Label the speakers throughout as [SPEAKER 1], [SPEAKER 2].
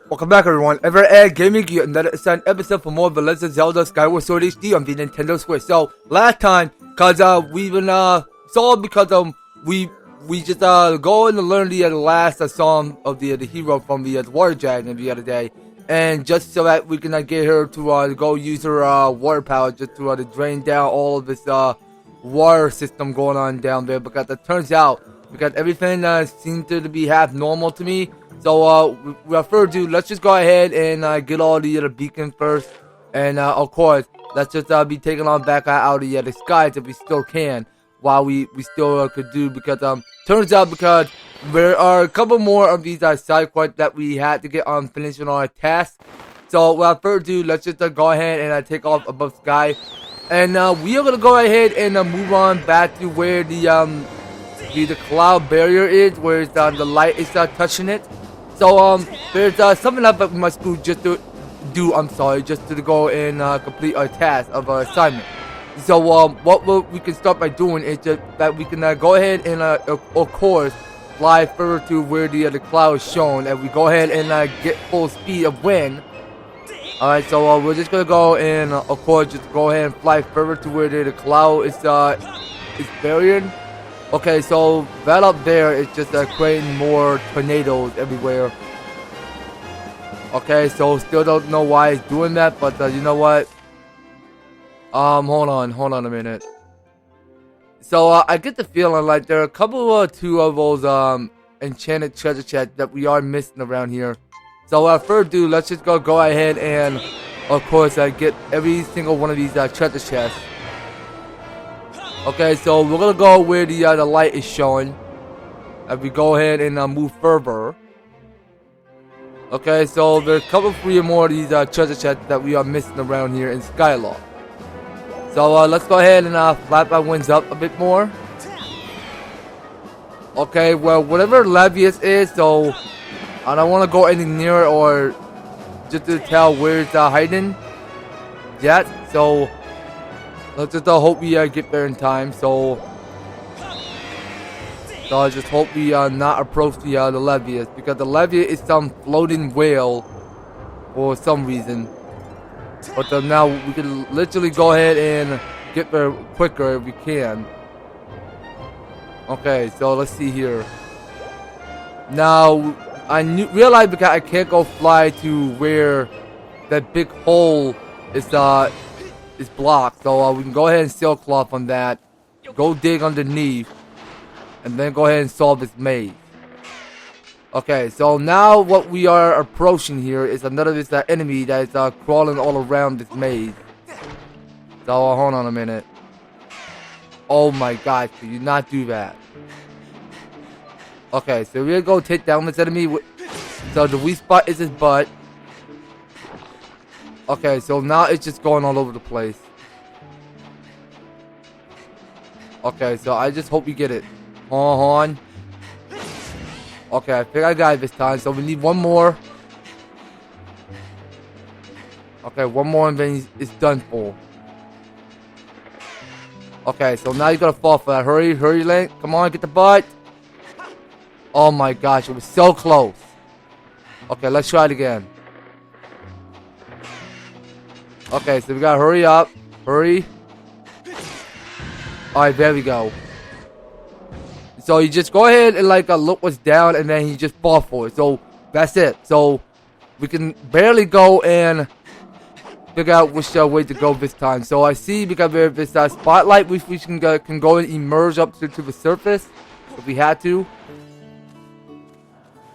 [SPEAKER 1] Welcome back everyone, EVER-TASTIC Gaming here, another assigned episode for more of the Legend of Zelda Skyward Sword HD on the Nintendo Switch. So, last time, we've been, we just, going to learn the last song of the hero from the water dragon the other day. And just so that we can get her to, go use her, water power just to, drain down all of this, water system going on down there. Because it turns out, because everything, seemed to be half normal to me. So, without further ado, let's just go ahead and get all the other beacons first. And, of course, let's just be taking on back out of the skies if we still can. While we still could do. Because, turns out because there are a couple more of these side quests that we had to get on finishing our tasks. So, without further ado, let's just go ahead and take off above sky. And, we are going to go ahead and move on back to where the cloud barrier is. Where the light is touching it. So, there's something else that we must do just to go and complete our task of our assignment. So, what we can start by doing is just that we can go ahead and, of course, fly further to where the cloud is shown. And we go ahead and get full speed of wind. Alright, so we're just going to go and, of course, just go ahead and fly further to where the cloud is buried. Okay, so that up there is just creating more tornadoes everywhere. Okay, so still don't know why it's doing that, but you know what? Hold on a minute. So I get the feeling like there are a couple or two of those enchanted treasure chests that we are missing around here. So without further ado, let's just go ahead and, of course, get every single one of these treasure chests. Okay, so we're gonna go where the light is showing. As we go ahead and move further. Okay, so there's a couple three or more of these treasure chests that we are missing around here in Skyward. So let's go ahead and flap our wings up a bit more. Okay, well whatever Levius is, so I don't want to go any nearer or just to tell where it's hiding yet. So let's just hope we get there in time. So I just hope we not approach the Levius, because the Levius is some floating whale for some reason. But now we can literally go ahead and get there quicker if we can. Okay, so let's see here. Now I realize because I can't go fly to where that big hole is blocked, so we can go ahead and sailcloth on that, go dig underneath, and then go ahead and solve this maze. Okay, so now what we are approaching here is another this enemy that is crawling all around this maze. So hold on a minute. Oh my gosh, could you not do that? Okay, so we're gonna go take down this enemy. So the weak spot is his butt. Okay, so now it's just going all over the place. Okay, so I just hope we get it. Hold on. Okay, I think I got it this time. So we need one more. Okay, one more and then it's done for. Okay, so now you gotta fall for that. Hurry, Link. Come on, get the butt. Oh my gosh, it was so close. Okay, let's try it again. Okay, so we gotta hurry up. Hurry. Alright, there we go. So you just go ahead and look what's down, and then you just fall for it. So that's it. So we can barely go and figure out which way to go this time. So I see because there's this spotlight which we can go and emerge up to the surface if we had to.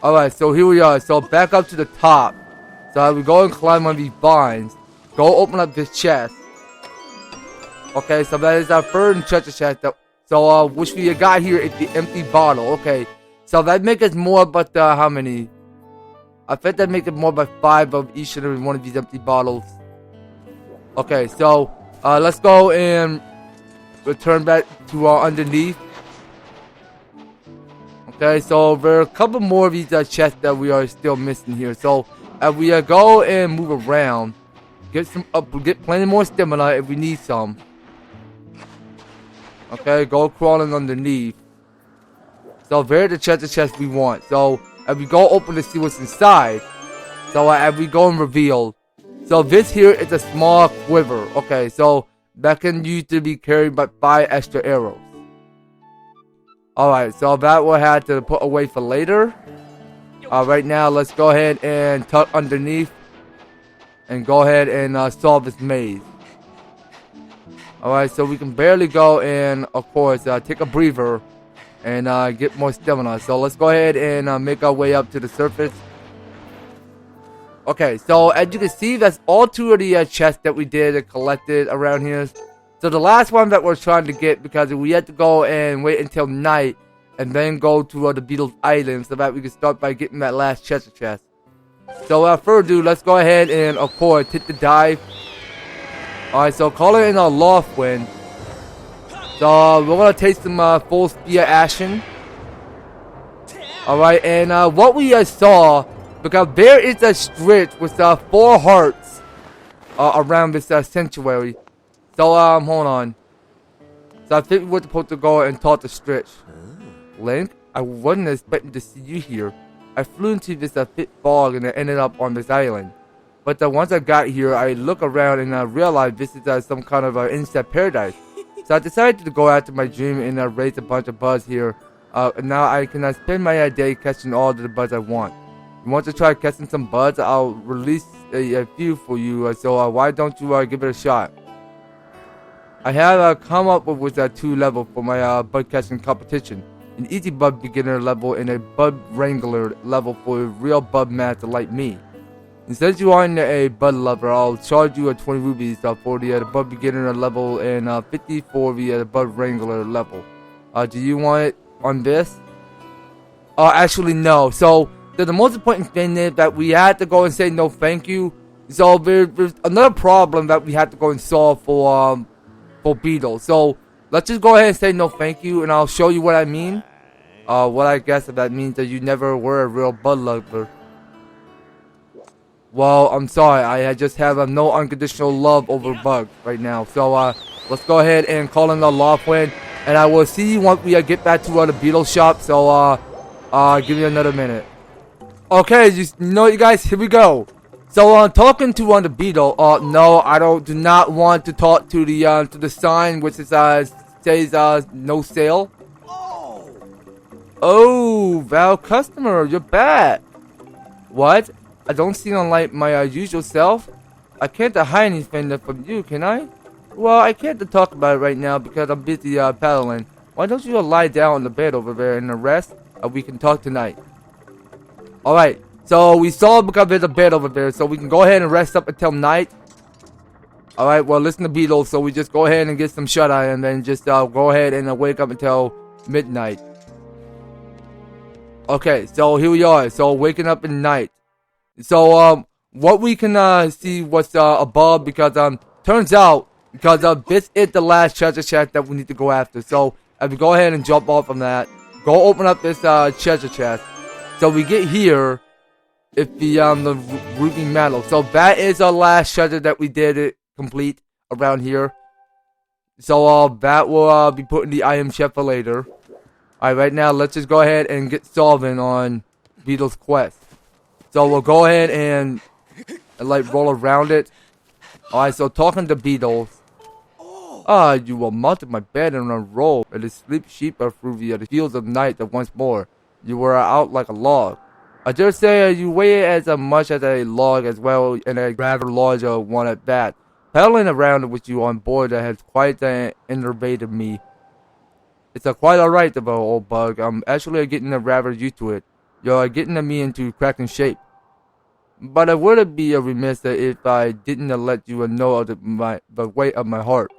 [SPEAKER 1] Alright, so here we are. So back up to the top. So we go and climb on these vines. Go open up this chest. Okay, so that is our third treasure chest. So which we got here is the empty bottle. Okay, so that makes us more, but how many? I think that makes it more by 5 of each and every one of these empty bottles. Okay, so let's go and return back to underneath. Okay, so there are a couple more of these chests that we are still missing here. So as we go and move around, get plenty more stamina if we need some. Okay, go crawling underneath. So there's the treasure chest we want. So as we go open to see what's inside, So as we go and reveal. So this here is a small quiver. Okay, so that can use to be carried by 5 extra arrows. Alright, so that we'll have to put away for later. Right now, let's go ahead and tuck underneath. And go ahead and solve this maze. Alright, so we can barely go and, of course, take a breather. And get more stamina. So let's go ahead and make our way up to the surface. Okay, so as you can see, that's all 2 of the chests that we did and collected around here. So the last one that we're trying to get, because we had to go and wait until night and then go to the Beetle's Island so that we can start by getting that last treasure chest. So without further ado, let's go ahead and, of course, hit the dive. Alright, so call it in a loft wind. So we're going to take some full spear action. Alright, and what we saw, because there is a stretch with 4 hearts around this sanctuary. So, hold on. So I think we're supposed to go and talk to Stretch. Link, I wasn't expecting to see you here. I flew into this thick fog and I ended up on this island. But once I got here, I looked around and I realized this is some kind of insect paradise. So I decided to go after my dream and raise a bunch of bugs here. Now I can spend my day catching all the bugs I want. You want to try catching some bugs? I'll release a few for you. So why don't you give it a shot? I have come up with 2 levels for my bug catching competition. An easy bug beginner level and a bug wrangler level for a real bug master like me. Instead you aren't a bug lover, I'll charge you 20 rubies for the bug beginner level and 50 for the bug wrangler level. Do you want it on this? Actually no. So the most important thing is that we had to go and say no thank you. So there's another problem that we had to go and solve for Beetle. So let's just go ahead and say no thank you, and I'll show you what I mean. What I guess that means that you never were a real bug lover. Well, I'm sorry. I just have no unconditional love over bugs right now. So let's go ahead and call in the loft wind, and I will see you once we get back to the Beetle shop. So give me another minute. Okay, you know you guys, here we go. So talking to the Beetle. No, I do not want to talk to the sign which is says no sale. Oh, Val customer, you're back. What? I don't seem like my usual self. I can't hide anything from you, can I? Well, I can't talk about it right now because I'm busy paddling. Why don't you lie down on the bed over there and rest? We can talk tonight. Alright, so we saw because there's a bed over there, so we can go ahead and rest up until night. Alright, well listen to Beetle, so we just go ahead and get some shut-eye and then just go ahead and wake up until midnight. Okay, so here we are, so waking up in night. So what we can see what's above, because turns out, because this is the last treasure chest that we need to go after. So if we go ahead and jump off from that, go open up this treasure chest. So we get here, it's the ruby metal. So that is our last treasure that we did complete around here. So that will be put in the item chest for later. Alright, right now let's just go ahead and get solving on Beetle's quest. So we'll go ahead and like roll around it. Alright, so talking to Beetle. You will mount my bed and roll and sleep sheep through the fields of night once more. You were out like a log. I dare say you weigh as much as a log as well, and a rather larger one at that. Paddling around with you on board has quite enervated me. It's quite alright, though, old bug. I'm actually getting rather used to it. You're getting me into cracking shape. But I would be remiss if I didn't let you know of the weight of my heart.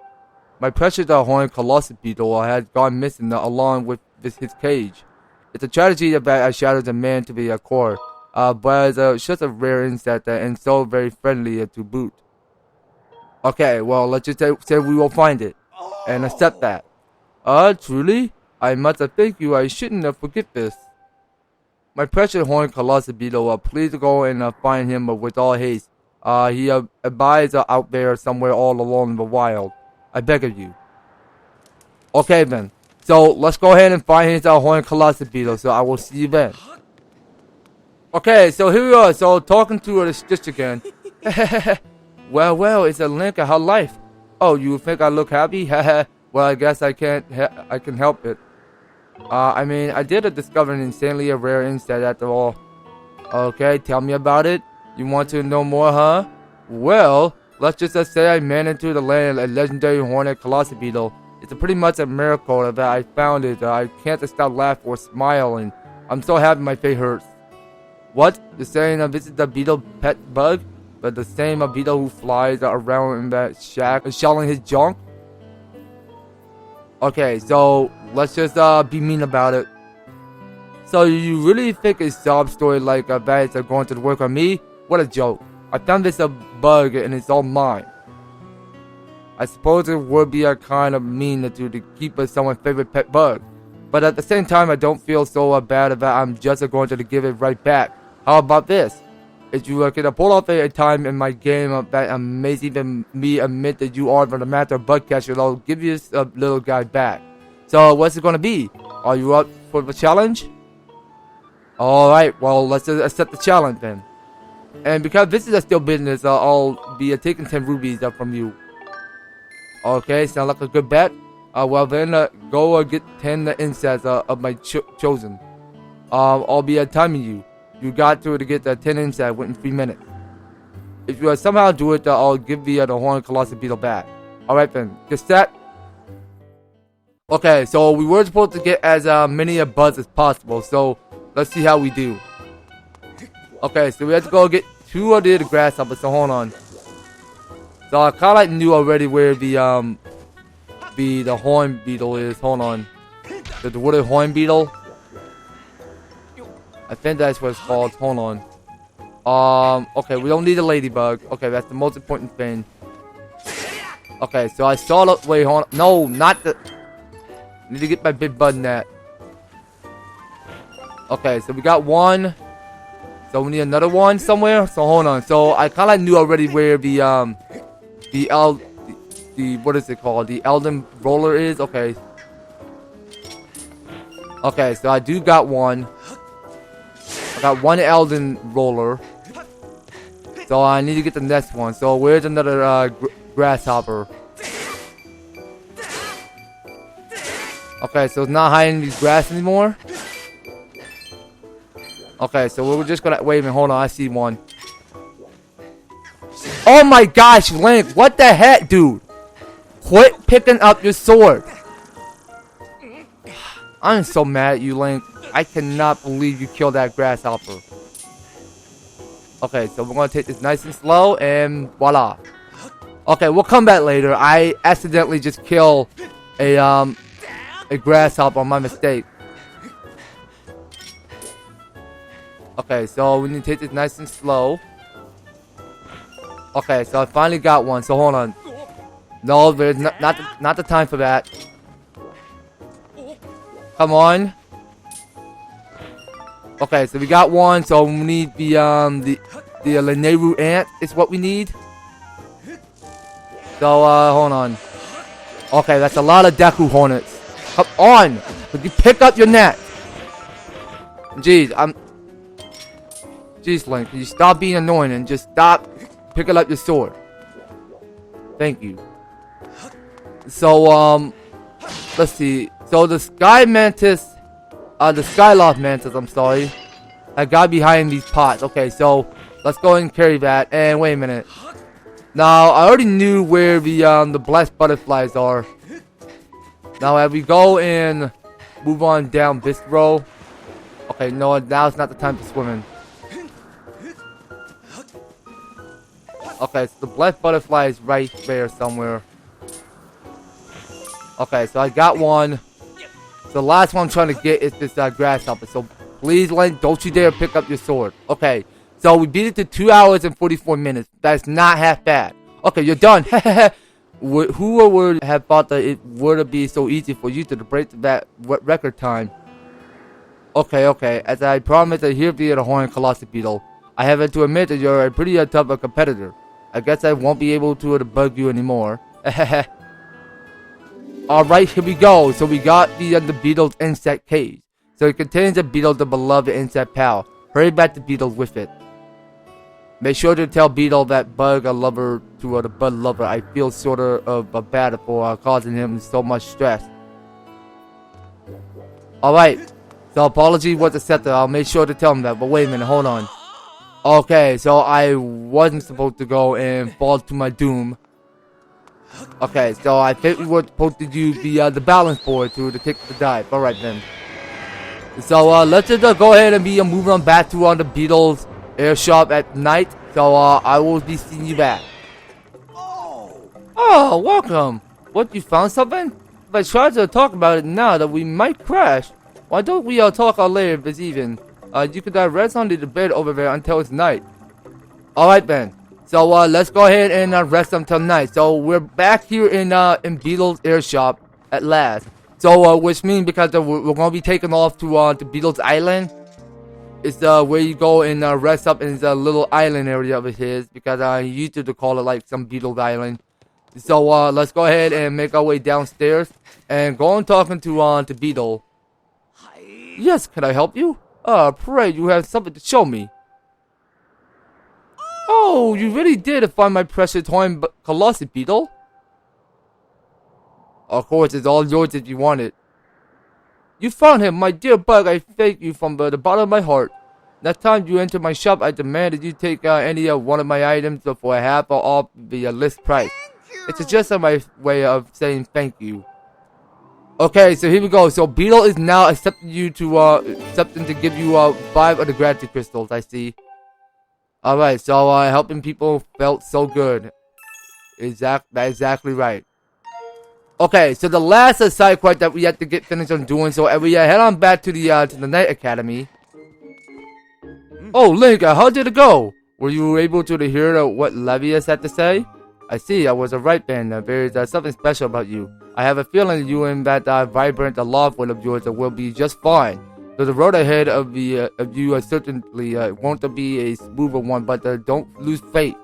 [SPEAKER 1] My precious horned Colossus Beetle has gone missing along with his cage. It's a tragedy that shatters a man to be a core, but it's just a rare insect and so very friendly to boot. Okay, well, let's just say we will find it and accept that. Truly? I must thank you. I shouldn't forget this. My precious horned Colossus Beetle, please go and find him with all haste. He abides out there somewhere all alone in the wild. I beg of you. Okay then. So let's go ahead and find his horned Colossus Beetle. So I will see you then. Okay, so here we are. So talking to the Stitch again. Well, it's a link of her life. Oh, you think I look happy? Well, I guess I can't. I can help it. I mean, I did discover an insanely rare insect after all. Okay, tell me about it. You want to know more, huh? Well, let's just say I managed to the land a legendary hornet Colossus Beetle. It's pretty much a miracle that I found it. I can't stop laughing or smiling. I'm so happy my face hurts. What? You're saying this is the Beetle pet bug? But the same Beetle who flies around in that shack shelling his junk? Okay, so let's just be mean about it. So you really think a sob story like that is going to work on me? What a joke. I found this a bug and it's all mine. I suppose it would be a kind of mean to do to keep someone's favorite pet bug. But at the same time, I don't feel so bad that I'm just going to give it right back. How about this? If you can pull off a time in my game that amazing than me admit that you are the master of bug catcher, I'll give you a little guy back. So what's it going to be? Are you up for the challenge? Alright, well let's accept the challenge then. And because this is a still business, I'll be taking 10 rubies from you. Okay, sound like a good bet? Well then, go get 10 insects of my chosen. I'll be timing you. You got to get the 10 insects within 3 minutes. If you somehow do it, I'll give the horned Colossus Beetle back. Alright then, get set. Okay, so we were supposed to get as many buzz as possible, so let's see how we do. Okay, so we have to go get 2 of the grasshoppers, so hold on. So I kinda like knew already where the horn beetle is. Hold on. The wooded horn beetle. I think that's what it's called. Hold on. Okay, we don't need a ladybug. Okay, that's the most important thing. Okay, so I saw the wait, hold on. No, not the need to get my big bud net. Okay, so we got one. So we need another one somewhere. So hold on. So I kinda knew already where the what is it called? The Elden roller is. Okay. Okay, so I do got one. I got one Elden roller. So I need to get the next one. So where's another grasshopper? Okay, so it's not hiding in the grass anymore. Okay, so we're just gonna wait a minute. Hold on, I see one. Oh my gosh, Link! What the heck, dude? Quit picking up your sword. I'm so mad at you, Link. I cannot believe you killed that grasshopper. Okay, so we're gonna take this nice and slow, and voila. Okay, we'll come back later. I accidentally just killed a grasshopper on my mistake. Okay, so we need to take this nice and slow. Okay, so I finally got one. So hold on. No, there's not the time for that. Come on. Okay, so we got one. So we need the Leneru ant is what we need. So hold on. Okay, that's a lot of Deku hornets. Come on, would you pick up your net? Jeez, Jeez, Link, can you stop being annoying and just stop picking up your sword? Thank you. So, let's see. So the Sky Mantis, the Skyloft Mantis, I'm sorry, I got behind these pots. Okay, so let's go ahead and carry that. And wait a minute. Now, I already knew where the blessed butterflies are. Now, as we go and move on down this row. Okay, no, now it's not the time for swimming. Okay, so the blessed butterfly is right there somewhere. Okay, so I got one. So the last one I'm trying to get is this grasshopper. So please, Link, don't you dare pick up your sword. Okay, so we beat it to 2 hours and 44 minutes. That's not half bad. Okay, you're done. Who would have thought that it would be so easy for you to break that record time? Okay. As I promised, I hear via the horn Colossus Beetle. I have to admit that you're a pretty tough competitor. I guess I won't be able to bug you anymore. Alright, here we go. So we got the Beetle's insect cage. So it contains the Beetle, the beloved insect pal. Hurry back to Beetle with it. Make sure to tell Beetle that Bug Lover to the Bud Lover. I feel sort of bad for causing him so much stress. Alright, so apology was accepted. I'll make sure to tell him that. But wait a minute, hold on. Okay, so I wasn't supposed to go and fall to my doom. Okay, so I think we were supposed to use the balance board to take the dive. Alright then. So let's just go ahead and be moving on back to the Beetle's air shop at night. So I will be seeing you back. Oh, welcome. What, you found something? If I try to talk about it now, that we might crash. Why don't we talk later if it's even? You could rest on the bed over there until it's night. Alright then. So let's go ahead and rest until night. So we're back here in Beetle's air shop at last. So which means because we're gonna be taking off to Beetle's island. It's where you go and rest up in the little island area of his, because he used to call it like some Beetle's island. So let's go ahead and make our way downstairs and go on talking to Beetle. Yes, can I help you? Pray you have something to show me. Oh, you really did find my precious toy Colossus, Beetle. Of course, it's all yours if you want it. You found him, my dear Bug. I thank you from the bottom of my heart. Next time you enter my shop, I demand that you take any one of my items for half or off the list price. It's just my way of saying thank you. Okay, so here we go. So Beetle is now accepting you to accepting to give you 5 of the gratitude crystals. I see. All right, so helping people felt so good. That's exactly right. Okay, so the last side quest that we have to get finished on doing. So we head on back to the Night Academy. Oh, Link, how did it go? Were you able to hear what Levius had to say? I see, I was right, Ben. There's something special about you. I have a feeling you and that vibrant love one of yours will be just fine. So the road ahead of you certainly won't be a smoother one, but don't lose faith.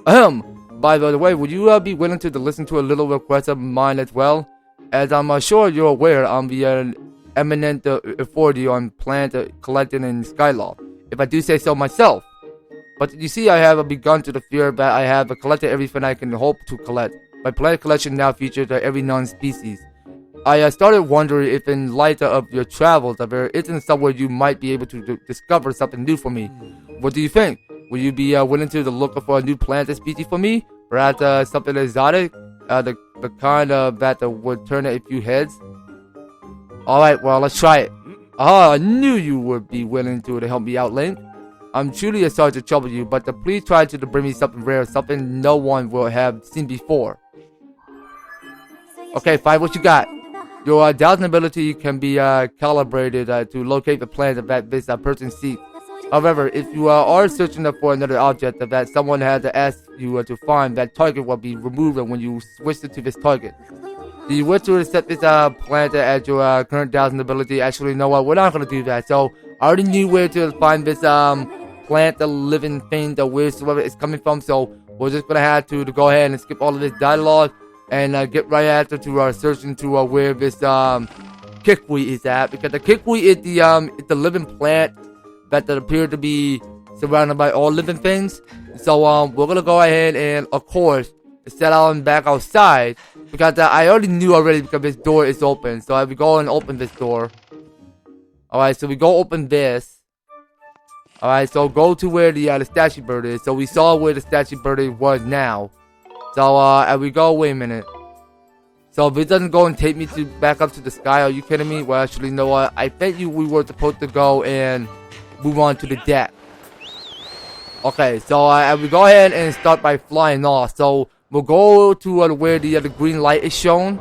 [SPEAKER 1] By the way, would you be willing to listen to a little request of mine as well? As I'm sure you're aware, I'm the eminent authority on plant collecting in Skyloft, if I do say so myself. But you see, I have begun to fear that I have collected everything I can hope to collect. My plant collection now features every known species. I started wondering if in light of your travels, there isn't somewhere you might be able to discover something new for me. What do you think? Will you be willing to look for a new plant species for me? Perhaps something exotic? The kind that would turn a few heads? Alright, well, let's try it. I knew you would be willing to help me out, Link. I'm truly sorry to trouble you, but please try to bring me something rare, something no one will have seen before. Okay, fine, what you got? Your dowsing ability can be calibrated to locate the plant that this person seeks. However, if you are searching for another object that someone has asked you to find, that target will be removed when you switch it to this target. Do you wish to accept this plant as your current dowsing ability? Actually, no, we're not going to do that. So, I already knew where to find this plant, the living thing, the wheresoever it's coming from. So, we're just going to have to go ahead and skip all of this dialogue and get right after to searching to where this kickweed is at. Because the kickweed is the living plant that appear to be surrounded by all living things. So we're gonna go ahead and of course set out back outside, because I already knew because this door is open. So we go and open this door. Alright, so we go open this. Alright, so go to where the statue bird is. So we saw where the statue bird was now. So and we go, wait a minute. So if it doesn't go and take me back up to the sky, are you kidding me? Well, actually, you know what? I think we were supposed to go and move on to the deck. Okay, so we go ahead and start by flying off. So we'll go to where the green light is shown.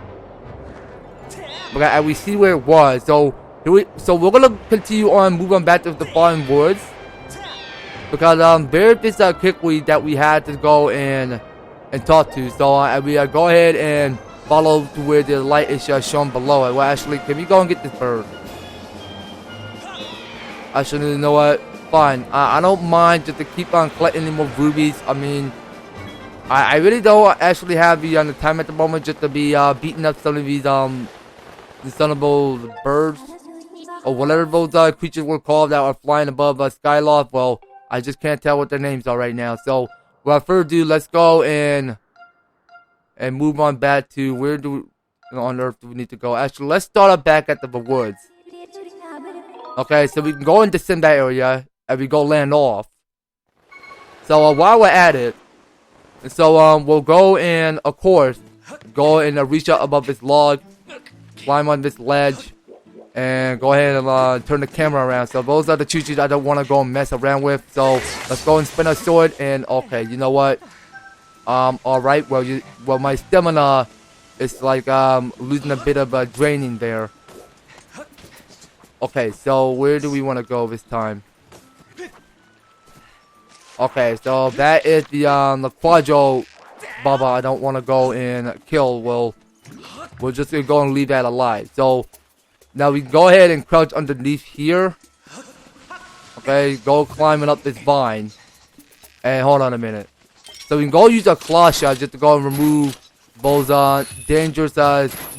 [SPEAKER 1] Okay, and we see where it was. So we're gonna continue on, move on back to the fallen woods, because there's this kickweed that we had to go and talk to. So we go ahead and follow to where the light is shown below it. Well, actually, can we go and get this bird? Actually, you know what? Fine. I don't mind just to keep on collecting any more rubies. I mean, I really don't actually have the time at the moment just to be beating up some of these discernible birds. or whatever those creatures were called that are flying above Skyloft. Well, I just can't tell what their names are right now. So, without further ado, let's go and move on back to on Earth do we need to go? Actually, let's start up back at the woods. Okay, so we can go into that area and we go land off. So while we're at it, we'll go and of course go and reach up above this log, climb on this ledge, and go ahead and turn the camera around. So those are the choo-choos I don't want to go and mess around with. So let's go and spin our sword. And okay, you know what? All right. Well, my stamina is like losing a bit of draining there. Okay, so where do we want to go this time? Okay, so that is the Quadro Baba I don't want to go and kill. We're just gonna go and leave that alive. So now we can go ahead and crouch underneath here. Okay, go climbing up this vine. And hold on a minute. So we can go use a claw shot just to go and remove those dangerous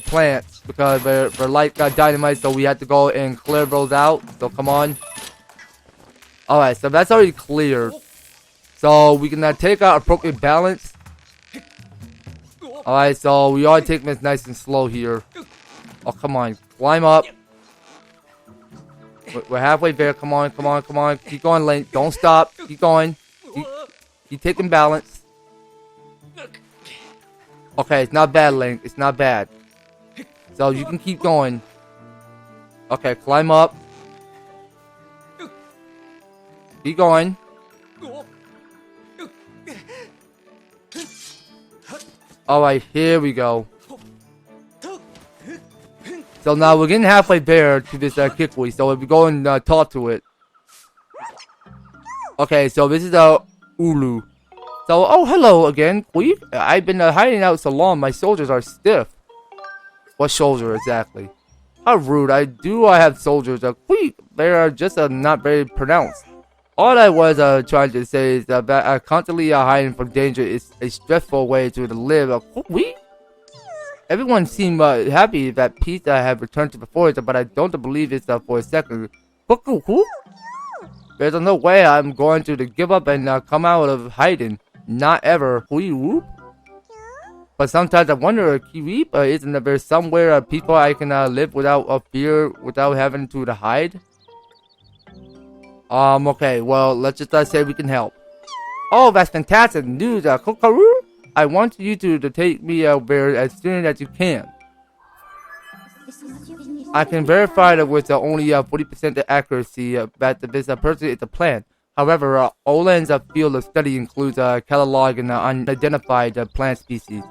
[SPEAKER 1] plants because they're like dynamite. So we have to go and clear those out. So come on. All right, so that's already cleared. So we can take our appropriate balance. Alright, so we are taking this nice and slow here. Oh, come on. Climb up. We're halfway there. Come on, come on, come on. Keep going, Link. Don't stop. Keep going. Keep taking balance. Okay, it's not bad, Link. It's not bad. So you can keep going. Okay, climb up. Keep going. Alright, here we go. So now we're getting halfway there to this Kikwi. So if we go and talk to it. Okay, so this is Ulu. So, oh, hello again, Queef. I've been hiding out so long, my soldiers are stiff. What soldier exactly? How rude. I have soldiers. Queef, they are just not very pronounced. All I was trying to say is that constantly hiding from danger is a stressful way to live. Everyone seemed happy that peace had returned to the forest, but I don't believe it's for a second. There's no way I'm going to give up and come out of hiding. Not ever. But sometimes I wonder, Kiwi, isn't there somewhere people I can live without fear, without having to hide? Okay, well, let's just say we can help. Oh, that's fantastic news, Kokaru. I want you to take me there as soon as you can. I can verify that with only 40% accuracy that this person is a plant. However, Owlan's field of study includes catalog and unidentified plant species.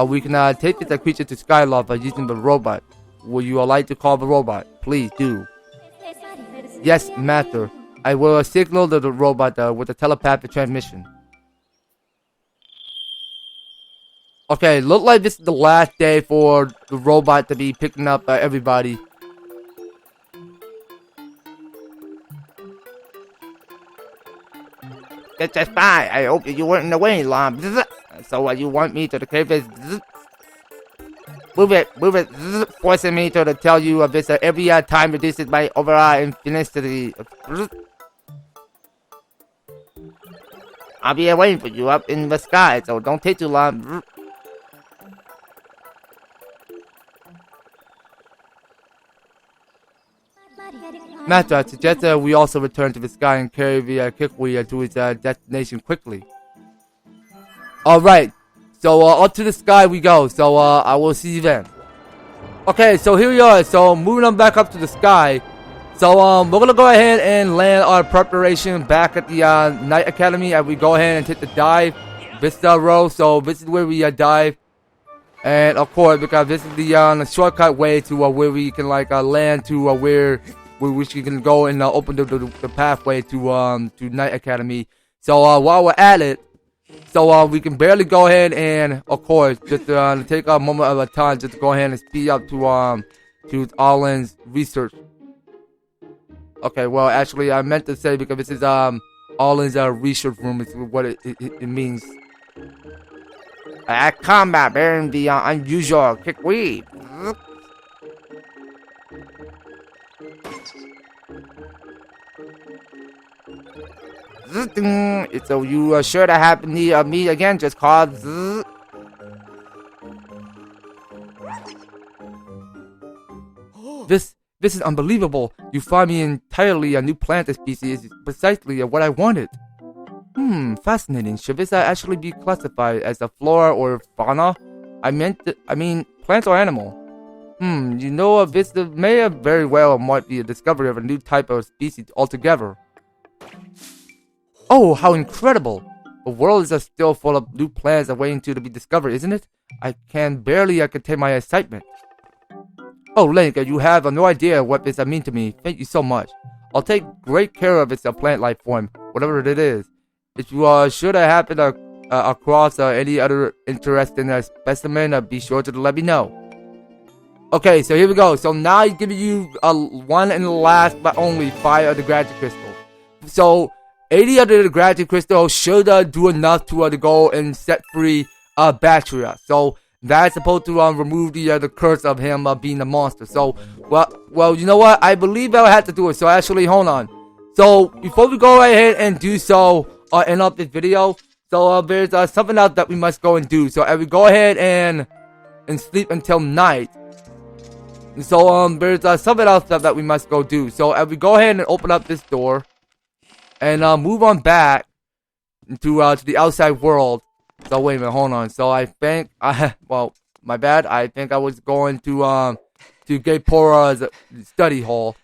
[SPEAKER 1] We can take this creature to Skyloft using the robot. Would you like to call the robot? Please do. Yes, Master. I will signal the robot with a telepathic transmission. Okay, look like this is the last day for the robot to be picking up everybody. That's just fine. I hope you weren't in the way, Lom. So you want me to the cave? Move it, forcing me to tell you of this every time reduces my overall infinity. I'll be waiting for you up in the sky, so don't take too long. Master, I suggest that we also return to the sky and carry the Kikwi to its destination quickly. Alright. So, up to the sky we go. So, I will see you then. Okay, so here we are. So, moving on back up to the sky. So, we're gonna go ahead and land our preparation back at the Night Academy. And we go ahead and take the dive. Vista row. So, this is where we dive. And, of course, because this is the shortcut way to where we can, land to where we can go and open the pathway to Night Academy. So, while we're at it, so we can barely go ahead and, of course, just take a moment of a time just to go ahead and speed up to Owlan's research. Okay, well, actually, I meant to say because this is Owlan's research room is what it means. Combat bearing the unusual Kikwi. So you sure to have me again? Just call. This is unbelievable. You find me entirely a new plant species, precisely what I wanted. Fascinating. Should this actually be classified as a flora or fauna? I mean, plants or animal. You know, this may very well might be a discovery of a new type of species altogether. Oh, how incredible! The world is still full of new plants waiting to be discovered, isn't it? I can barely contain my excitement. Oh, Link, you have no idea what this means to me. Thank you so much. I'll take great care of its plant life form, whatever it is. If you should happen across any other interesting specimen, be sure to let me know. Okay, so here we go. So now I'm giving you one and last, but only 5 of the gratitude crystals. So 80 of the gratitude crystals should do enough to go and set free Batreaux. So that's supposed to remove the curse of him being a monster. So well, you know what? I believe I'll have to do it. So actually, hold on. So before we go ahead and do so, end up this video. So there's something else that we must go and do. So we go ahead and sleep until night. So there's something else that we must go do. So we go ahead and open up this door and move on back to the outside world. So wait a minute, hold on. So I think well, my bad. I think I was going to Gaypora's study hall.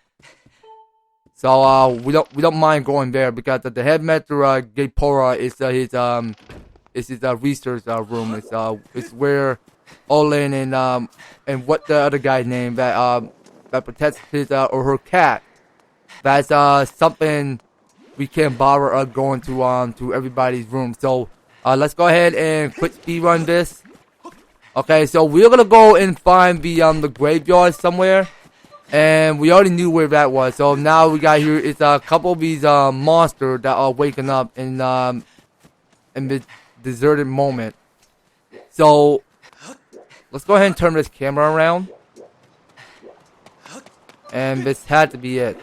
[SPEAKER 1] So we don't mind going there because the headmaster Gaypora is his research room. It's where Owlan and what the other guy named that protects his or her cat. That's something we can't bother going to everybody's room. So let's go ahead and quick speed run this. Okay, so we're gonna go and find the graveyard somewhere, and we already knew where that was. So now we got here is a couple of these monsters that are waking up in this deserted moment. So let's go ahead and turn this camera around, and this had to be it.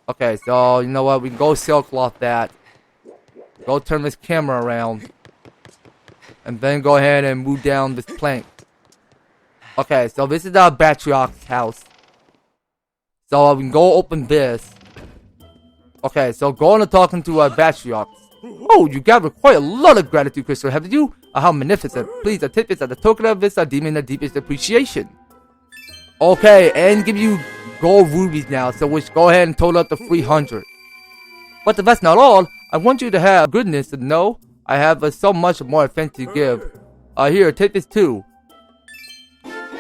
[SPEAKER 1] Okay, so you know what? We can go sailcloth that. Go turn this camera around. And then go ahead and move down this plank. Okay, so this is our Batreaux's house. So we can go open this. Okay, so go on and talking to Batreaux. Oh, you gathered quite a lot of gratitude crystal, haven't you? How magnificent. Please take this as a token of this demon the deepest appreciation. Okay, and give you gold rubies now, so which go ahead and total up to 300. But that's not all. I want you to have goodness to know I have so much more thanks to give. Here, take this too.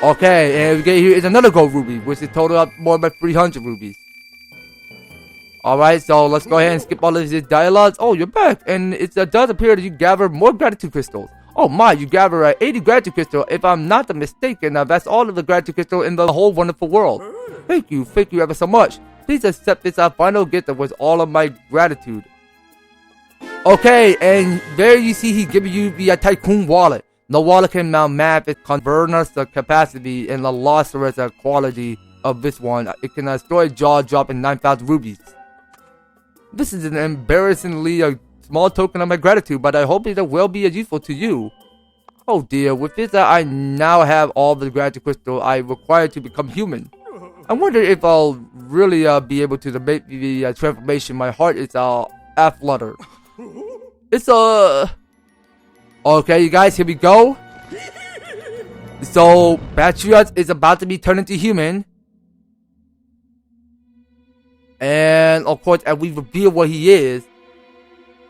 [SPEAKER 1] Okay, and we get here is another gold ruby, which is total up more by 300 rubies. Alright, so let's go ahead and skip all of these dialogues. Oh, you're back, and it does appear that you gather more gratitude crystals. Oh my, you gather 80 gratitude crystals. If I'm not mistaken, that's all of the gratitude crystals in the whole wonderful world. Thank you ever so much. Please accept this final gift with all of my gratitude. Okay, and there you see he giving you the Tycoon wallet. The wallet can now map its converter's capacity and the lustrous quality of this one. It can store a jaw dropping 9,000 rubies. This is an embarrassingly small token of my gratitude, but I hope it will be useful to you. Oh dear, with this I now have all the gratitude crystal I require to become human. I wonder if I'll really be able to make the transformation. My heart is aflutter. It's okay, you guys, here we go. So Batreaux is about to be turned into human, and of course, as we reveal what he is,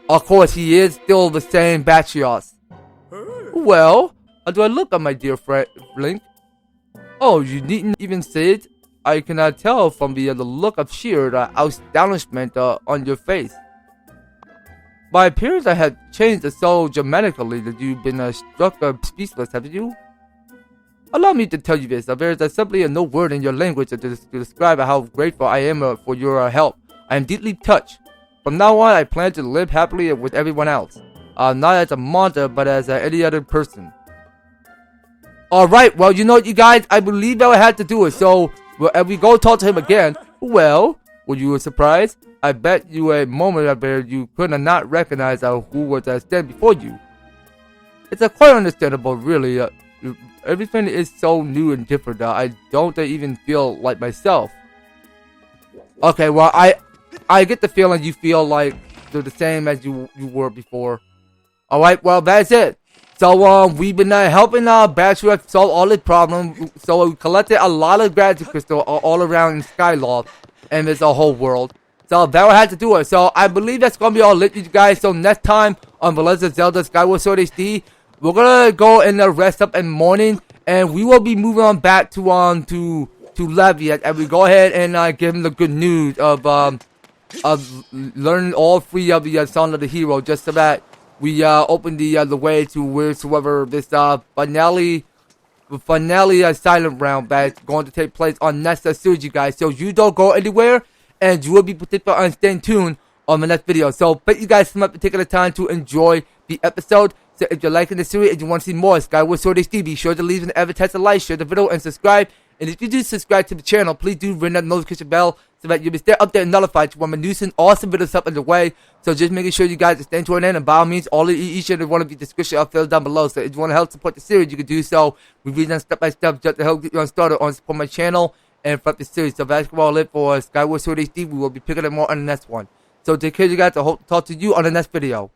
[SPEAKER 1] of course, he is still the same Batreaux. Well, how do I look, my dear friend Link? Oh, you needn't even say it. I cannot tell from the look of sheer astonishment on your face. My appearance has changed so dramatically that you've been struck speechless, haven't you? Allow me to tell you this. There is simply no word in your language to describe how grateful I am for your help. I am deeply touched. From now on, I plan to live happily with everyone else. Not as a monster, but as any other person. Alright, well, you know what, you guys? I believe I had to do it. So, well, if we go talk to him again, well, were you surprised? I bet you a moment where you could not recognize who was standing before you. It's quite understandable, really. Everything is so new and different. I don't even feel like myself. Okay, well, I get the feeling you feel like they're the same as you were before. Alright, well, that's it. So, we've been helping Batreaux solve all his problems. So, we collected a lot of gratitude crystals all around in Skyward. And there's a whole world. So, that will have to do it. So, I believe that's going to be all lit, you guys. So, next time on The Legend of Zelda Skyward Sword HD, we're going to go and rest up in the morning. And we will be moving on back to Levy. And we go ahead and give him the good news of learning all 3 of the Song of the Hero. Just so that we open the way to wheresoever this finale silent round that's going to take place on next series, you guys. So you don't go anywhere, and you will be participating and staying tuned on the next video. So thank you guys so much for taking the time to enjoy the episode. So if you're liking the series and you want to see more Skyward Sword HD, be sure to leave an EVER-TASTIC like, share the video, and subscribe. And if you do subscribe to the channel, please do ring that notification bell so that you'll be stay updated and notified when my new and awesome videos up underway. So just making sure you guys stay tuned in, and by all means, all of each and every one of the description I'll fill down below. So if you want to help support the series, you can do so. We read them step by step just to help get you on started on support my channel and front the series. So that's all it for Skyward Sword HD. We will be picking up more on the next one. So take care, you guys. I hope to talk to you on the next video.